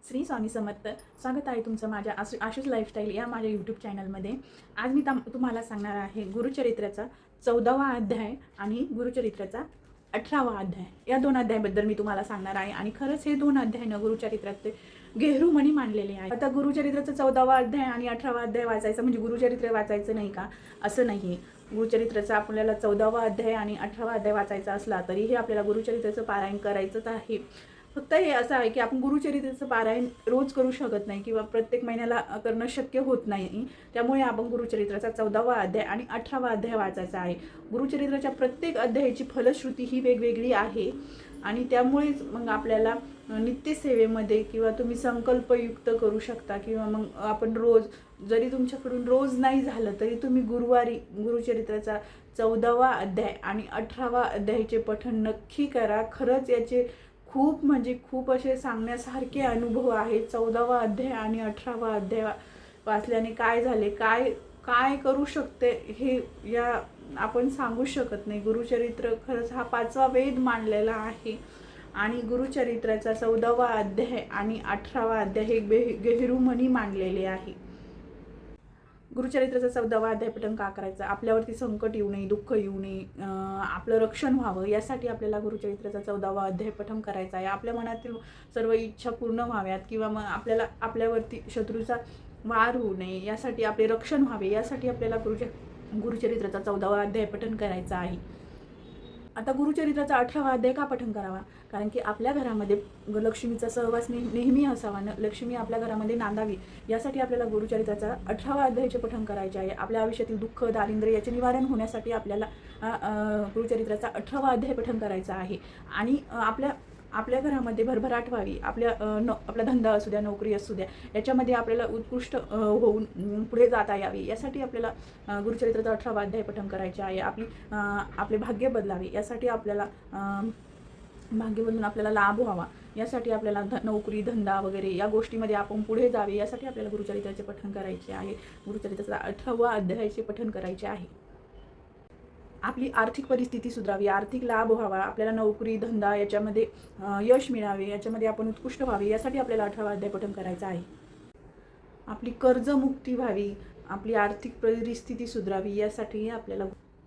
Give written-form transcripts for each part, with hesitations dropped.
श्री स्वामी समर्थ. स्वागत आहे तुमचं माझ्या आशूष लाईफस्टाईल या माझ्या यूट्यूब चॅनलमध्ये. आज मी तुम्हाला सांगणार आहे गुरुचरित्राचा 14वा अध्याय आणि गुरुचरित्राचा 18वा अध्याय. या दोन अध्यायाबद्दल मी तुम्हाला सांगणार आहे आणि खरंच हे दोन अध्याय न गुरुचरित्राचे गेहरूमणी मांडलेले आहे. आता गुरुचरित्राचा 14वा अध्याय आणि 18वा अध्याय वाचायचा म्हणजे गुरुचरित्र वाचायचं नाही का, असं नाही. गुरुचरित्राचा आपल्याला 14वा अध्याय आणि 18वा अध्याय वाचायचा असला तरीही आपल्याला गुरुचरित्राचं पारायण करायचंच आहे. फक्त हे असं आहे की आपण गुरुचरित्राचं पारायण रोज करू शकत नाही किंवा प्रत्येक महिन्याला करणं शक्य होत नाही. त्यामुळे आपण गुरुचरित्राचा 14वा अध्याय आणि 18वा अध्याय वाचायचा आहे. गुरुचरित्राच्या प्रत्येक अध्यायाची फलश्रुती ही वेगवेगळी आहे आणि त्यामुळेच मग आपल्याला नित्यसेवेमध्ये किंवा तुम्ही संकल्पयुक्त करू शकता किंवा मग आपण रोज, जरी तुमच्याकडून रोज नाही झालं तरी तुम्ही गुरुवारी गुरुचरित्राचा 14वा अध्याय आणि 18वा अध्यायाचे पठण नक्की करा. खरंच याचे खूप म्हणजे खूप असे सांगण्यासारखे अनुभव आहेत. 14वा अध्याय आणि 18वा अध्याय वाचल्याने काय झाले, काय काय करू शकते हे या आपण सांगू शकत नाही. गुरुचरित्र खरंच हा 5वा वेद मानलेला आहे आणि गुरुचरित्राचा 14वा अध्याय आणि 18वा अध्याय हे गेहरूमणी मांडलेले आहे. गुरुचरित्राचा 14वा अध्याय पठण का करायचं? आपल्यावरती संकट येऊ नये, दुःख येऊ नये, आपलं रक्षण व्हावं यासाठी आपल्याला गुरुचरित्राचा 14वा अध्याय पठण करायचा आहे. आपल्या मनातील सर्व इच्छा पूर्ण व्हाव्यात किंवा मग आपल्यावरती शत्रूचा वार होऊ नये यासाठी, आपले रक्षण व्हावे यासाठी आपल्याला गुरुचरित्राचा 14वा अध्याय पठण करायचा आहे. आता गुरुचरित्राचा 18वा अध्याय का पठण करावा? कारण की आपल्या घरामध्ये लक्ष्मीचा सहवास नेहमी असावा, लक्ष्मी आपल्या घरामध्ये नांदावी यासाठी आपल्याला गुरुचरित्राचा 18वा अध्यायाचे पठण करायचे आहे. आपल्या आयुष्यातील दुःख, दारिद्र्य याचे निवारण होण्यासाठी आपल्याला गुरुचरित्राचा 18वा अध्याय पठण करायचा आहे. आणि आपल्या घरामध्ये भरभराट व्हावी, आपला धंदा असू द्या, नोकरी असू द्या, याच्यामध्ये आपल्याला उत्कृष्ट होऊन पुढे जाता यावी यासाठी आपल्याला गुरुचरित्राचा 18वा अध्याय पठण करायचे आहे. आपले भाग्य बदलावे यासाठी आपल्याला भाग्य बदलून आपल्याला लाभ व्हावा यासाठी आपल्याला नोकरी, धंदा वगैरे या गोष्टीमध्ये आपण पुढे जावे यासाठी आपल्याला गुरुचरित्राचे पठण करायचे आहे. गुरुचरित्राचा 18वा अध्यायाचे पठण करायचे आहे. आपली आर्थिक परिस्थिती सुधारावी, आर्थिक लाभ व्हावा, आपल्याला नोकरी, धंदा याच्यामध्ये यश मिळावे, याच्यामध्ये आपण उत्कृष्ट व्हावे यासाठी आपल्याला 18वा अध्याय पठण करायचं आहे. आपली कर्जमुक्ती व्हावी, आपली आर्थिक परिस्थिती सुधारावी यासाठी आपल्याला.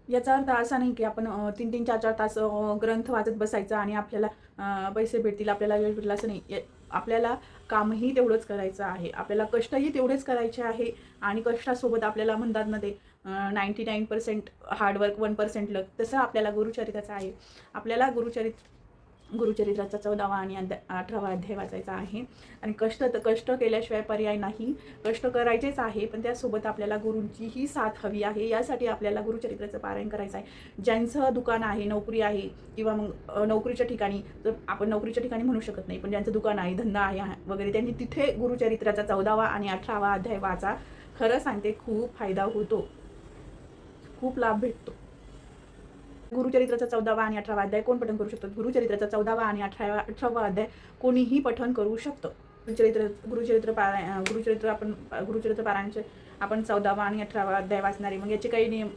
याचा अर्थ असा नाही की आपण 3-3, 4-4 तास ग्रंथ वाचत बसायचं आणि आपल्याला पैसे भेटतील, आपल्याला यश भेटलं असं नाही. आपल्याला कामही तेवढंच करायचं आहे, आपल्याला कष्टही तेवढेच करायचे आहे आणि कष्टासोबत आपल्याला म्हणतात ना ते 99% हार्डवर्क 1% लक, तसं आपल्याला गुरुचरित्राचं आहे. आपल्याला गुरुचरित्राचा 14वा आणि 18वा अध्याय वाचायचा आहे आणि कष्ट केल्याशिवाय पर्याय नाही. कष्ट करायचेच आहे पण त्यासोबत आपल्याला गुरूंचीही साथ हवी आहे. यासाठी आपल्याला गुरुचरित्राचं पारायण करायचं आहे. ज्यांचं दुकान आहे, नोकरी आहे किंवा मग नोकरीच्या ठिकाणी, तर आपण नोकरीच्या ठिकाणी म्हणू शकत नाही, पण ज्यांचं दुकान आहे, धंदा आहे वगैरे, त्यांनी तिथे गुरुचरित्राचा 14वा आणि 18वा अध्याय वाचा. खरं सांगते, खूप फायदा होतो, खूप लाभ भेटतो. गुरुचरित्राचा 14वा आणि 18वा अध्याय कोण पठण करू शकतो? गुरुचरित्राचा 14वा आणि 18वा अध्याय कोणीही पठण करू शकतो. गुरुचरित्र पारायणचे आपण 14वा आणि 18वा अध्याय वाचणारे. मग याचे काही नियम,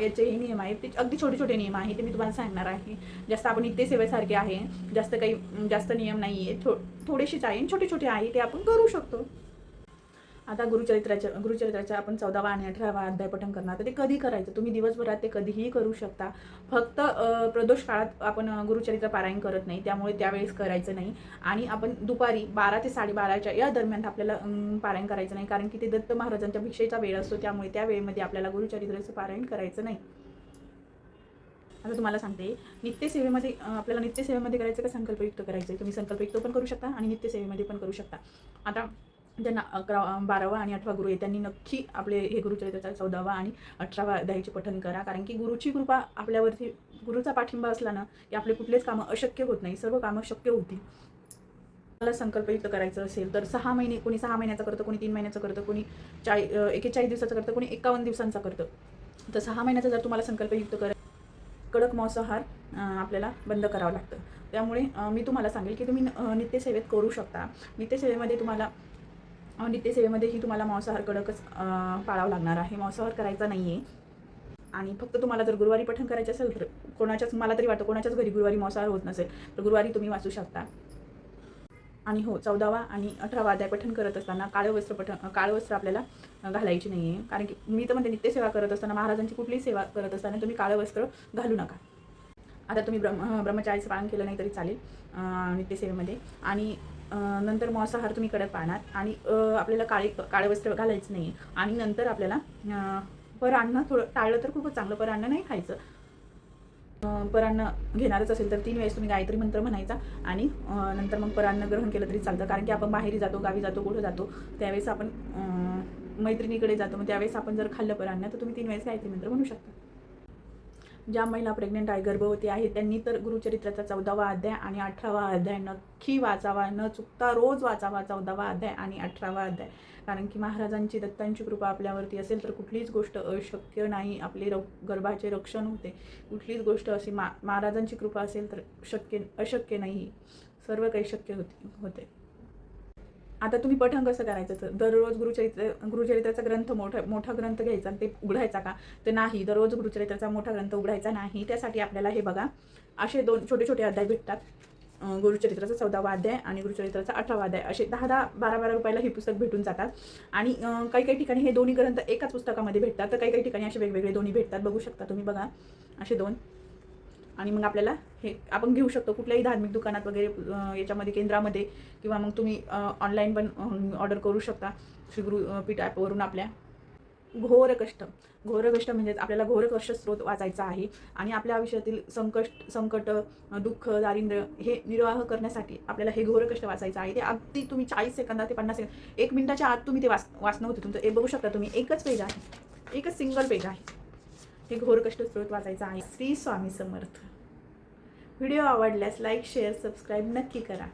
याचेही नियम आहेत. ते अगदी छोटे छोटे नियम आहेत, ते मी तुम्हाला सांगणार आहे. जास्त आपण नित्यसेवेसारखे आहे, जास्त नियम नाही आहे, थोडेसेच आहे, छोटे छोटे आहे, ते आपण करू शकतो. आता गुरुचरित्राच्या आपण 14वा आणि 18वा अध्याय पठण करणार. तर ते कधी करायचं? तुम्ही दिवसभरात ते कधीही करू शकता. फक्त प्रदोष काळात आपण गुरुचरित्र पारायण करत नाही, त्यामुळे त्यावेळेस करायचं नाही. आणि आपण दुपारी 12 ते 12:30 या दरम्यान आपल्याला पारायण करायचं नाही, कारण की ते दत्त महाराजांच्या भिक्षेचा वेळ असतो, त्यामुळे त्या वेळेमध्ये आपल्याला गुरुचरित्राचं पारायण करायचं नाही. आता तुम्हाला सांगते, आपल्याला नित्यसेवेमध्ये करायचं का संकल्पयुक्त करायचं? तुम्ही संकल्पयुक्त पण करू शकता आणि नित्यसेवेमध्ये पण करू शकता. आता ज्यांना 12वा आणि 8वा गुरु आहे त्यांनी नक्की आपले हे गुरुचरित्राचा 14वा आणि 18वा अध्यायाचे पठण करा. कारण की गुरुची कृपा आपल्यावरती, गुरुचा पाठिंबा असला ना की आपले कुठलेच कामं अशक्य होत नाही, सर्व कामं शक्य होतील. मला संकल्पयुक्त करायचं असेल तर 6 महिने, कोणी 6 महिन्याचं करतं, कोणी 3 महिन्याचं करतं, कोणी 41 दिवसाचं करतं, कोणी 51 दिवसांचा करतं. तर 6 महिन्याचा जर तुम्हाला संकल्पयुक्त कडक मांसाहार आपल्याला बंद करावं लागतं. त्यामुळे मी तुम्हाला सांगेल की तुम्ही नित्यसेवेत करू शकता. नित्यसेवेमध्येही तुम्हाला मांसाहार कडकच पाळावं लागणार आहे, मांसाहार करायचा नाही आहे. आणि फक्त तुम्हाला जर गुरुवारी पठण करायचे असेल तर मला तरी वाटतं कोणाच्याच घरी गुरुवारी मांसाहार होत नसेल तर गुरुवारी तुम्ही वाचू शकता. आणि हो, 14वा आणि 18वा अध्याय पठण करत असताना काळं वस्त्र आपल्याला घालायची नाही आहे. कारण की मी तर म्हणते नित्यसेवा करत असताना, महाराजांची कुठलीही सेवा करत असताना तुम्ही काळं वस्त्र घालू नका. आता तुम्ही ब्रह्मचार्याचं पालन केलं नाही तरी चालेल नित्यसेवेमध्ये. आणि नंतर मांसाहार तुम्ही करत पाळणार आणि आपल्याला काळे वस्त्र घालायचं नाही. आणि नंतर आपल्याला परान्न थोडं टाळलं तर खूपच चांगलं. परान्न नाही खायचं. परान्न घेणारच असेल तर 3 वेळेस तुम्ही गायत्री मंत्र म्हणायचा आणि नंतर मग परान्न ग्रहण केलं तरी चालतं. कारण की आपण माहेरी जातो, गावी जातो, कुठं जातो, त्यावेळेस आपण मैत्रिणीकडे जातो. मग त्यावेळेस आपण जर खाल्लं परान्न तर तुम्ही 3 वेळेस गायत्री मंत्र म्हणू शकता. ज्या महिला प्रेग्नेंट आहे, गर्भवती आहे, त्यांनी तर गुरुचरित्राचा 14वा अध्याय आणि 18वा अध्याय नक्की वाचावा, न चुकता रोज वाचावा 14वा अध्याय आणि 18वा अध्याय. कारण की महाराजांची, दत्तांची कृपा आपल्यावरती असेल तर कुठलीच गोष्ट अशक्य नाही. आपले गर्भाचे रक्षण होते. कुठलीच गोष्ट अशी महाराजांची कृपा असेल तर अशक्य नाही. सर्व काही शक्य होते. आता तुम्ही पठण कसं करायचं? तर दररोज गुरुचरित्राचा ग्रंथ मोठा ग्रंथ घ्यायचा आणि ते उघडायचा का? तर नाही, दररोज गुरुचरित्राचा मोठा ग्रंथ उघडायचा नाही. त्यासाठी आपल्याला हे बघा, असे 2 छोटे छोटे अध्याय भेटतात. गुरुचरित्राचा 14वा अध्याय आणि गुरुचरित्राचा 18वा अध्याय. असे 10-10, 12-12 रुपयाला हे पुस्तक भेटून जातात. आणि काही ठिकाणी हे दोन्ही ग्रंथ एकाच पुस्तकामध्ये भेटतात, तर काही ठिकाणी असे वेगवेगळे दोन्ही भेटतात. बघू शकता तुम्ही, बघा असे 2. आणि मग आपल्याला हे आपण घेऊ शकतो कुठल्याही धार्मिक दुकानात वगैरे, याच्यामध्ये केंद्रामध्ये, किंवा मग तुम्ही ऑनलाईन पण ऑर्डर करू शकता श्री गुरुपीठ ॲपवरून. आपल्या घोर कष्ट म्हणजेच आपल्याला घोर कष्ट स्रोत वाचायचा आहे. आणि आपल्या आयुष्यातील संकट, दुःख, दारिद्र्य हे निर्वाह करण्यासाठी आपल्याला हे घोर कष्ट वाचायचं आहे. ते अगदी तुम्ही 40 सेकंदात ते 50 सेकंद, 1 मिनिटाच्या आत तुम्ही ते वाचणं होते तुमचं. हे बघू शकता तुम्ही, एकच पेज आहे, एकच सिंगल पेज आहे. हे घोर कष्ट स्रोत वाचायचं आहे. श्री स्वामी समर्थ. व्हिडिओ आवडल्यास लाईक, शेअर, सबस्क्राईब नक्की करा.